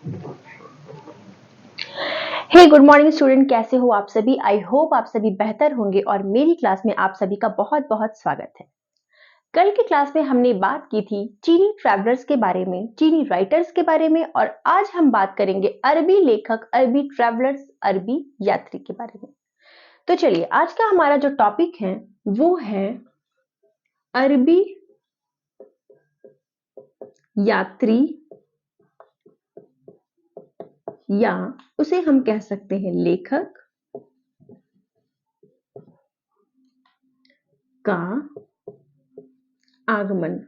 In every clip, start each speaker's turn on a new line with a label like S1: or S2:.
S1: हे good morning student, कैसे हो आप सभी। आई होप आप सभी बेहतर होंगे और मेरी क्लास में आप सभी का बहुत बहुत स्वागत है। कल की क्लास में हमने बात की थी चीनी ट्रैवलर्स के बारे में, चीनी राइटर्स के बारे में, और आज हम बात करेंगे अरबी लेखक, अरबी ट्रैवलर्स, अरबी यात्री के बारे में। तो चलिए, आज का हमारा जो टॉपिक है वो है अरबी यात्री, या उसे हम कह सकते हैं लेखक का आगमन।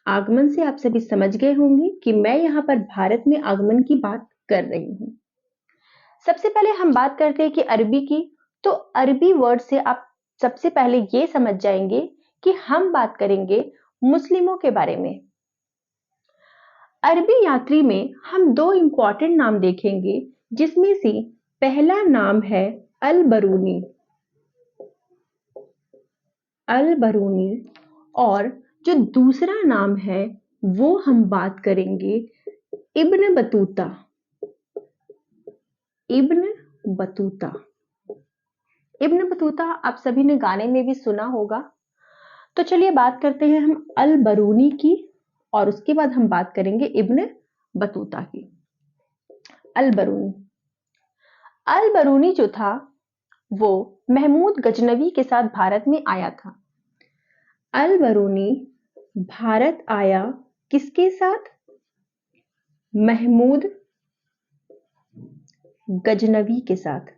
S1: आगमन से आप सभी समझ गए होंगे कि मैं यहाँ पर भारत में आगमन की बात कर रही हूँ। सबसे पहले हम बात करते हैं कि अरबी की, तो अरबी वर्ड से आप सबसे पहले ये समझ जाएंगे कि हम बात करेंगे मुस्लिमों के बारे में। अरबी यात्री में हम दो इंपॉर्टेंट नाम देखेंगे, जिसमें से पहला नाम है अल बरूनी, अल बरूनी, और जो दूसरा नाम है वो हम बात करेंगे Ibn Battuta, Ibn Battuta. Ibn Battuta आप सभी ने गाने में भी सुना होगा। तो चलिए बात करते हैं हम अल बरूनी की, और उसके बाद हम बात करेंगे इब्न बतूता की। अल बरूनी, अल बरूनी जो था वो महमूद गजनवी के साथ भारत में आया था। अल बरूनी भारत आया किसके साथ? महमूद गजनवी के साथ।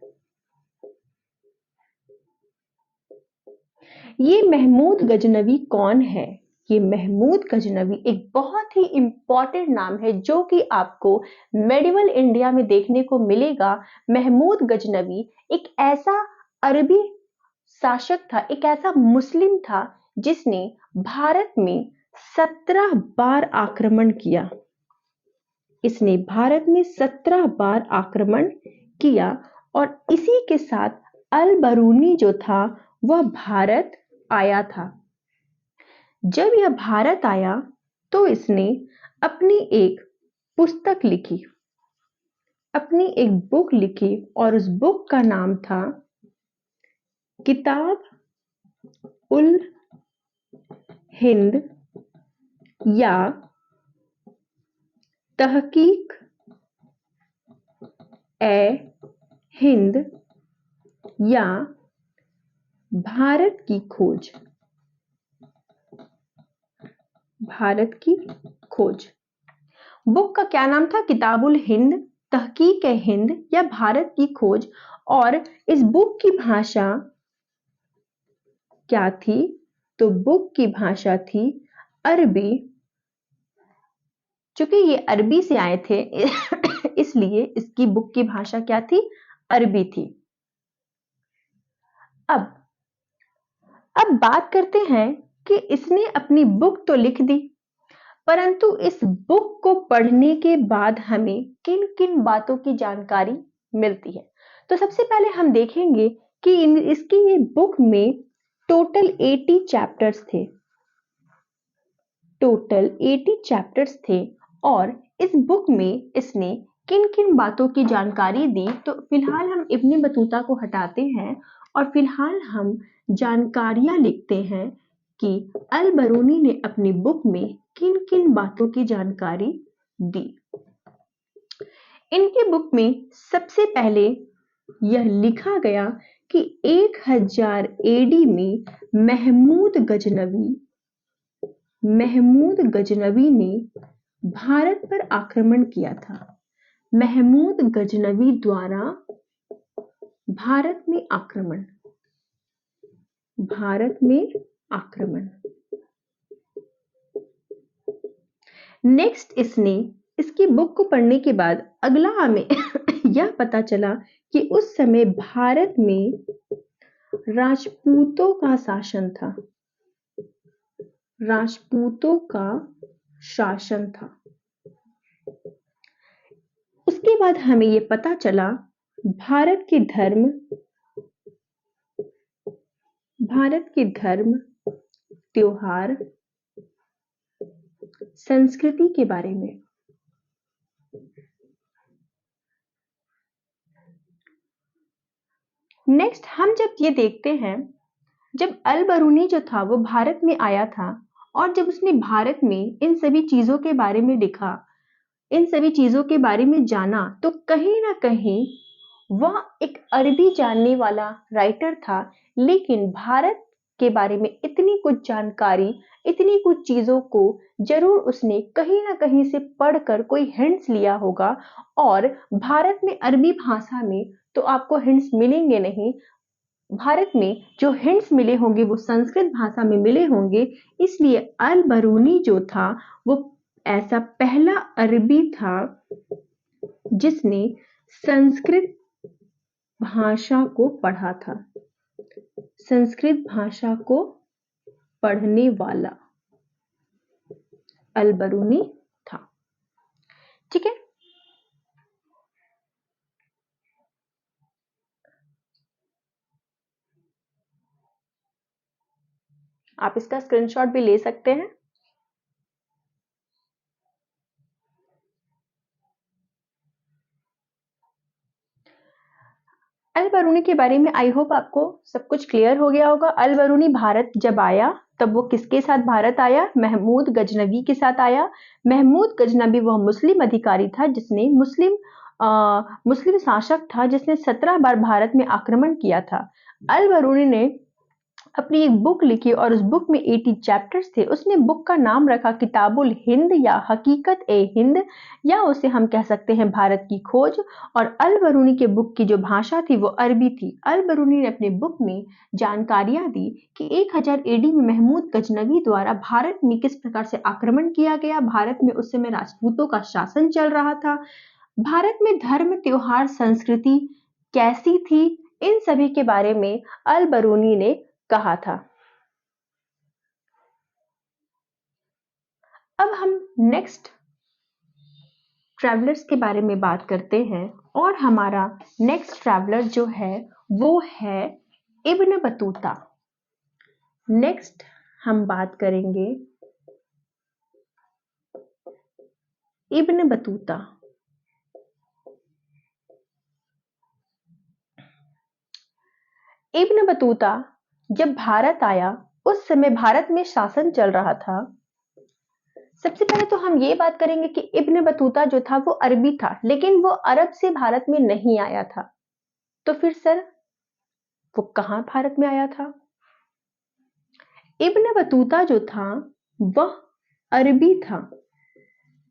S1: ये महमूद गजनवी कौन है? ये महमूद गजनवी एक बहुत ही इंपॉर्टेंट नाम है जो कि आपको मेडिवल इंडिया में देखने को मिलेगा। महमूद गजनवी एक ऐसा अरबी शासक था, एक ऐसा मुस्लिम था जिसने भारत में 17 बार आक्रमण किया। इसने भारत में 17 बार आक्रमण किया, और इसी के साथ अल बरूनी जो था वह भारत आया था। जब यह भारत आया तो इसने अपनी एक पुस्तक लिखी, अपनी एक बुक लिखी, और उस बुक का नाम था किताब उल हिंद, या तहकीक ए हिंद, या भारत की खोज, भारत की खोज। बुक का क्या नाम था? किताबुल हिंद, तहकीक ए हिंद, या भारत की खोज। और इस बुक की भाषा क्या थी? तो बुक की भाषा थी अरबी। चूंकि ये अरबी से आए थे इसलिए इसकी बुक की भाषा क्या थी? अरबी थी। अब बात करते हैं कि इसने अपनी बुक तो लिख दी, परंतु इस बुक को पढ़ने के बाद हमें किन किन बातों की जानकारी मिलती है। तो सबसे पहले हम देखेंगे कि इसकी ये बुक में टोटल 80 चैप्टर्स थे, टोटल 80 चैप्टर्स थे। और इस बुक में इसने किन किन बातों की जानकारी दी, तो फिलहाल हम इब्न बतूता को हटाते हैं और फिलहाल हम जानकारियां लिखते हैं कि अल बरूनी ने अपनी बुक में किन किन बातों की जानकारी दी। इनकी बुक में सबसे पहले यह लिखा गया कि 1000 एडी में महमूद गजनवी ने भारत पर आक्रमण किया था। महमूद गजनवी द्वारा भारत में आक्रमण, भारत में आक्रमण। नेक्स्ट इसने इसकी बुक को पढ़ने के बाद अगला हमें यह पता चला कि उस समय भारत में राजपूतों का शासन था, राजपूतों का शासन था। उसके बाद हमें यह पता चला भारत के धर्म, त्योहार, संस्कृति के बारे में। नेक्स्ट हम जब ये देखते हैं, जब अल बरूनी जो था वो भारत में आया था और जब उसने भारत में इन सभी चीजों के बारे में लिखा, इन सभी चीजों के बारे में जाना, तो कहीं ना कहीं वह एक अरबी जानने वाला राइटर था, लेकिन भारत के बारे में इतनी कुछ जानकारी, इतनी कुछ चीजों को जरूर उसने कहीं ना कहीं से पढ़कर कोई हिंट्स लिया होगा। और भारत में अरबी भाषा में तो आपको हिंट्स मिलेंगे नहीं, भारत में जो हिंट्स मिले होंगे वो संस्कृत भाषा में मिले होंगे। इसलिए अल बरूनी जो था वो ऐसा पहला अरबी था जिसने संस्कृत भाषा को पढ़ा था, संस्कृत भाषा को पढ़ने वाला अल बरूनी था। ठीक है, आप इसका स्क्रीनशॉट भी ले सकते हैं। अल बरूनी के बारे में आई होप आपको सब कुछ क्लियर हो गया होगा। अल बरूनी भारत जब आया तब वो किसके साथ भारत आया? महमूद गजनवी के साथ आया। महमूद गजनवी वह मुस्लिम अधिकारी था जिसने मुस्लिम शासक था जिसने 17 बार भारत में आक्रमण किया था। अल बरूनी ने अपनी एक बुक लिखी और उस बुक में 80 चैप्टर्स थे। उसने बुक का नाम रखा किताबुल हिंद या हकीकत ए हिंद, या उसे हम कह सकते हैं भारत की खोज। और अल बरूनी के बुक की जो भाषा थी वो अरबी थी। अल बरूनी ने अपने बुक में जानकारियां दी कि 1000 एडी में महमूद गजनवी द्वारा भारत में किस प्रकार से आक्रमण किया गया। भारत में उस समय राजपूतों का शासन चल रहा था। भारत में धर्म, त्योहार, संस्कृति कैसी थी, इन सभी के बारे में अल बरूनी ने कहा था। अब हम नेक्स्ट ट्रैवलर्स के बारे में बात करते हैं और हमारा नेक्स्ट ट्रैवलर जो है वो है इब्न बतूता। नेक्स्ट हम बात करेंगे इब्न बतूता। इब्न बतूता जब भारत आया उस समय भारत में शासन चल रहा था। सबसे पहले तो हम ये बात करेंगे कि इब्न बतूता जो था वो अरबी था, लेकिन वो अरब से भारत में नहीं आया था। तो फिर सर वो कहां भारत में आया था? इब्न बतूता जो था वह अरबी था।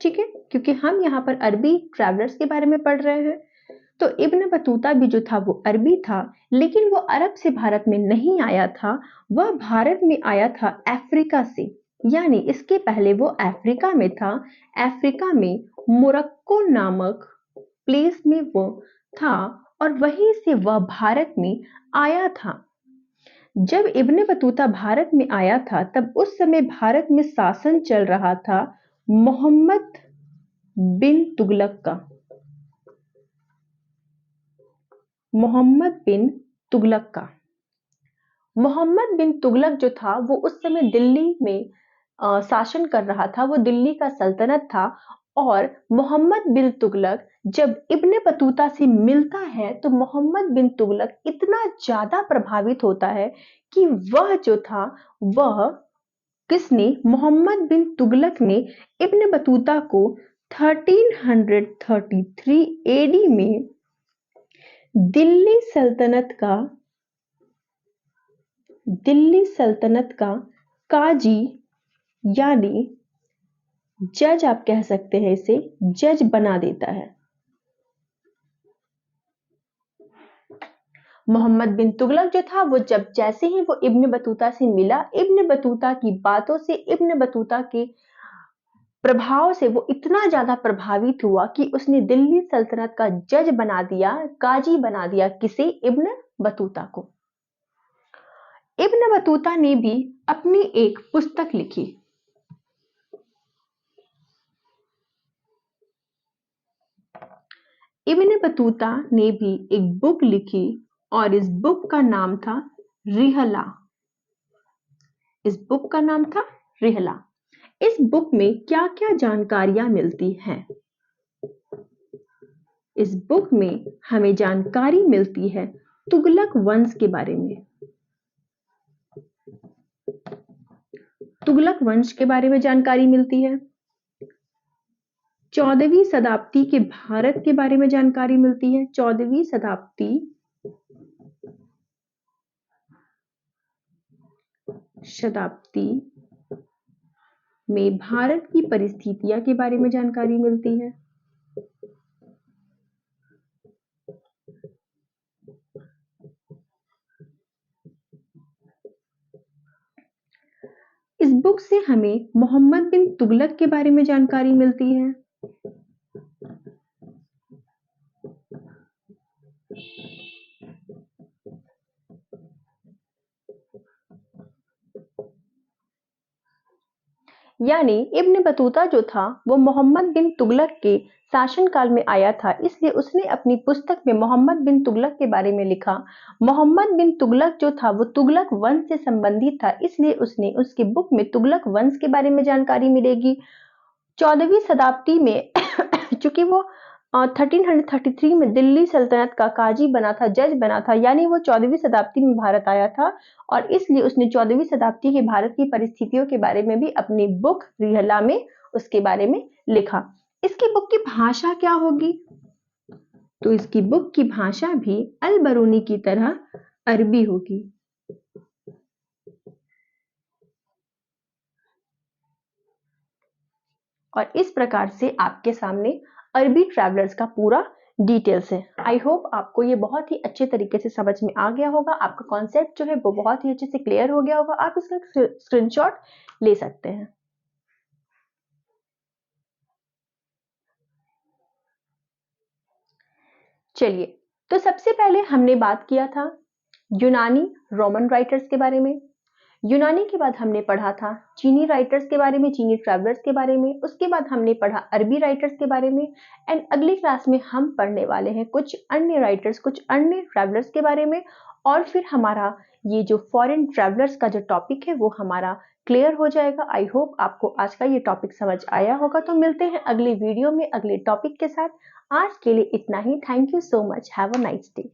S1: ठीक है, क्योंकि हम यहाँ पर अरबी ट्रैवलर्स के बारे में पढ़ रहे हैं, तो इब्न बतूता भी जो था वो अरबी था, लेकिन वो अरब से भारत में नहीं आया था। वह भारत में आया था अफ्रीका से, यानी इसके पहले वो अफ्रीका में था। अफ्रीका में मोरक्को नामक प्लेस में वो था और वहीं से वह भारत में आया था। जब इब्न बतूता भारत में आया था तब उस समय भारत में शासन चल रहा था मोहम्मद बिन तुगलक का। मोहम्मद बिन तुगलक का। मोहम्मद बिन तुगलक जो था वो उस समय दिल्ली में शासन कर रहा था, वो दिल्ली का सल्तनत था। और मोहम्मद बिन तुगलक जब इब्न बतूता से मिलता है तो मोहम्मद बिन तुगलक इतना ज्यादा प्रभावित होता है कि वह जो था वह किसने, मोहम्मद बिन तुगलक ने इब्न बतूता को 1333 एडी में दिल्ली सल्तनत का काजी यानी जज, आप कह सकते हैं इसे, जज बना देता है। मोहम्मद बिन तुगलक जो था वो जैसे ही वो इब्न बतूता से मिला, इब्न बतूता की बातों से, इब्न बतूता के प्रभाव से वो इतना ज्यादा प्रभावित हुआ कि उसने दिल्ली सल्तनत का जज बना दिया, काजी बना दिया। किसे? इब्न बतूता को। इब्न बतूता ने भी अपनी एक पुस्तक लिखी। इब्न बतूता ने भी एक बुक लिखी और इस बुक का नाम था रिहला। इस बुक का नाम था रिहला। इस बुक में क्या क्या जानकारियां मिलती हैं? इस बुक में हमें जानकारी मिलती है तुगलक वंश के बारे में। तुगलक वंश के बारे में जानकारी मिलती है। 14वीं शताब्दी के भारत के बारे में जानकारी मिलती है। 14वीं शताब्दी में भारत की परिस्थितियां के बारे में जानकारी मिलती है। इस बुक से हमें मोहम्मद बिन तुगलक के बारे में जानकारी मिलती है। यानी इब्न बतूता जो था वो मोहम्मद बिन तुगलक के शासनकाल में आया था, इसलिए उसने अपनी पुस्तक में मोहम्मद बिन तुगलक के बारे में लिखा। मोहम्मद बिन तुगलक जो था वो तुगलक वंश से संबंधित था, इसलिए उसने उसकी बुक में तुगलक वंश के बारे में जानकारी मिलेगी। 14वीं शताब्दी में चूंकि वो 1333 में दिल्ली सल्तनत का काजी बना था, जज बना था, यानी वो 14वीं शताब्दी में भारत आया था और इसलिए उसने 14वीं शताब्दी के भारत की परिस्थितियों के बारे में भी अपनी बुक रिहला में उसके बारे में लिखा। इसकी बुक की भाषा क्या होगी? तो इसकी बुक की भाषा भी अल बरूनी की तरह अरबी होगी। और इस प्रकार से आपके सामने अरबी ट्रैवलर्स का पूरा डिटेल्स है। आई होप आपको ये बहुत ही अच्छे तरीके से समझ में आ गया होगा, आपका कॉन्सेप्ट जो है वो बहुत ही अच्छे से क्लियर हो गया होगा। आप इसका स्क्रीनशॉट ले सकते हैं। चलिए, तो सबसे पहले हमने बात किया था यूनानी रोमन राइटर्स के बारे में। यूनानी के बाद हमने पढ़ा था चीनी राइटर्स के बारे में, चीनी ट्रैवलर्स के बारे में। उसके बाद हमने पढ़ा अरबी राइटर्स के बारे में। एंड अगली क्लास में हम पढ़ने वाले हैं कुछ अन्य राइटर्स, कुछ अन्य ट्रैवलर्स के बारे में। और फिर हमारा ये जो फॉरेन ट्रैवलर्स का जो टॉपिक है वो हमारा क्लियर हो जाएगा। आई होप आपको आज का ये टॉपिक समझ आया होगा। तो मिलते हैं अगले वीडियो में अगले टॉपिक के साथ। आज के लिए इतना ही। Thank you so much. Have a nice day.